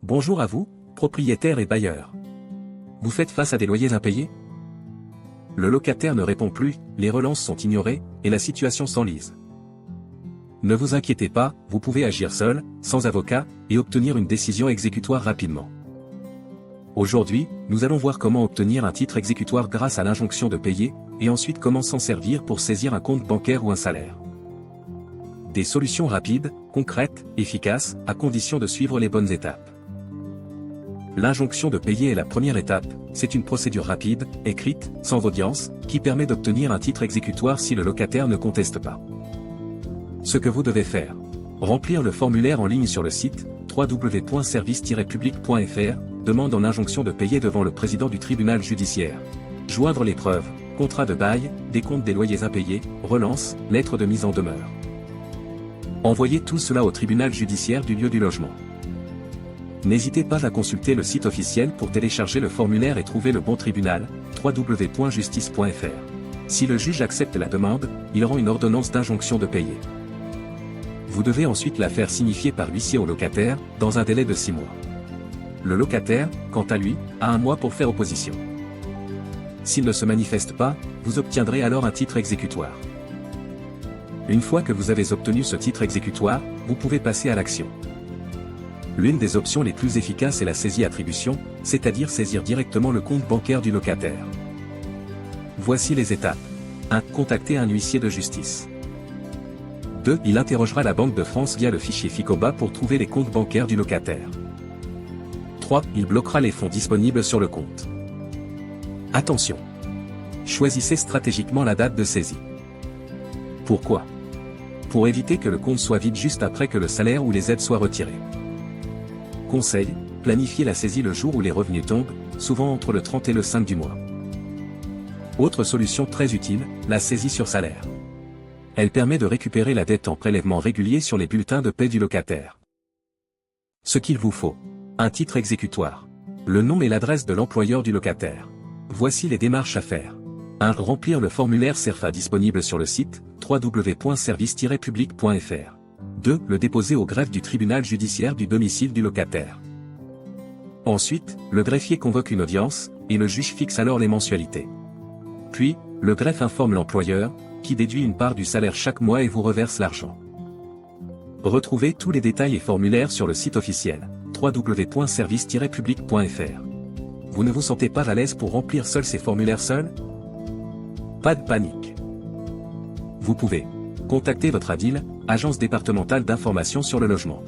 Bonjour à vous, propriétaires et bailleurs. Vous faites face à des loyers impayés? Le locataire ne répond plus, les relances sont ignorées, et la situation s'enlise. Ne vous inquiétez pas, vous pouvez agir seul, sans avocat, et obtenir une décision exécutoire rapidement. Aujourd'hui, nous allons voir comment obtenir un titre exécutoire grâce à l'injonction de payer, et ensuite comment s'en servir pour saisir un compte bancaire ou un salaire. Des solutions rapides, concrètes, efficaces, à condition de suivre les bonnes étapes. L'injonction de payer est la première étape, c'est une procédure rapide, écrite, sans audience, qui permet d'obtenir un titre exécutoire si le locataire ne conteste pas. Ce que vous devez faire. Remplir le formulaire en ligne sur le site www.service-public.fr, demande en injonction de payer devant le président du tribunal judiciaire. Joindre les preuves, contrat de bail, décompte des loyers impayés, relance, lettre de mise en demeure. Envoyez tout cela au tribunal judiciaire du lieu du logement. N'hésitez pas à consulter le site officiel pour télécharger le formulaire et trouver le bon tribunal, www.justice.fr. Si le juge accepte la demande, il rend une ordonnance d'injonction de payer. Vous devez ensuite la faire signifier par l'huissier au locataire, dans un délai de 6 mois. Le locataire, quant à lui, a 1 mois pour faire opposition. S'il ne se manifeste pas, vous obtiendrez alors un titre exécutoire. Une fois que vous avez obtenu ce titre exécutoire, vous pouvez passer à l'action. L'une des options les plus efficaces est la saisie-attribution, c'est-à-dire saisir directement le compte bancaire du locataire. Voici les étapes. 1. Contacter un huissier de justice. 2. Il interrogera la Banque de France via le fichier FICOBA pour trouver les comptes bancaires du locataire. 3. Il bloquera les fonds disponibles sur le compte. Attention! Choisissez stratégiquement la date de saisie. Pourquoi? Pour éviter que le compte soit vide juste après que le salaire ou les aides soient retirés. Conseil, planifiez la saisie le jour où les revenus tombent, souvent entre le 30 et le 5 du mois. Autre solution très utile, la saisie sur salaire. Elle permet de récupérer la dette en prélèvement régulier sur les bulletins de paie du locataire. Ce qu'il vous faut. Un titre exécutoire. Le nom et l'adresse de l'employeur du locataire. Voici les démarches à faire. 1. Remplir le formulaire CERFA disponible sur le site www.service-public.fr. 2. Le déposer au greffe du tribunal judiciaire du domicile du locataire. Ensuite, le greffier convoque une audience, et le juge fixe alors les mensualités. Puis, le greffe informe l'employeur, qui déduit une part du salaire chaque mois et vous reverse l'argent. Retrouvez tous les détails et formulaires sur le site officiel www.service-public.fr. Vous ne vous sentez pas à l'aise pour remplir seul ces formulaires seuls? Pas de panique. Vous pouvez contacter votre ADIL, Agence départementale d'information sur le logement.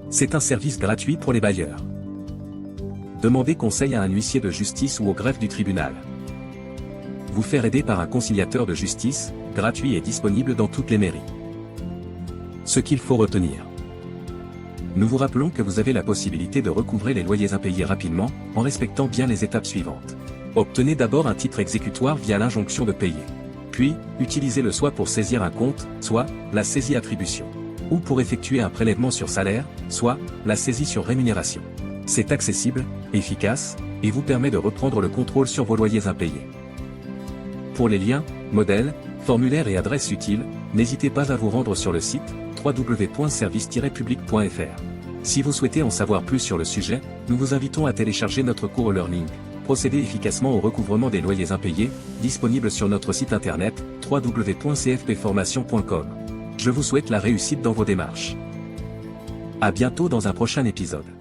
C'est un service gratuit pour les bailleurs. Demandez conseil à un huissier de justice ou au greffe du tribunal. Vous faire aider par un conciliateur de justice, gratuit et disponible dans toutes les mairies. Ce qu'il faut retenir. Nous vous rappelons que vous avez la possibilité de recouvrer les loyers impayés rapidement, en respectant bien les étapes suivantes. Obtenez d'abord un titre exécutoire via l'injonction de payer. Puis, utilisez-le soit pour saisir un compte, soit la saisie-attribution. Ou pour effectuer un prélèvement sur salaire, soit la saisie sur rémunération. C'est accessible, efficace, et vous permet de reprendre le contrôle sur vos loyers impayés. Pour les liens, modèles, formulaires et adresses utiles, n'hésitez pas à vous rendre sur le site www.service-public.fr. Si vous souhaitez en savoir plus sur le sujet, nous vous invitons à télécharger notre cours e-learning. Procéder efficacement au recouvrement des loyers impayés, disponible sur notre site internet www.cfpformation.com. Je vous souhaite la réussite dans vos démarches. À bientôt dans un prochain épisode.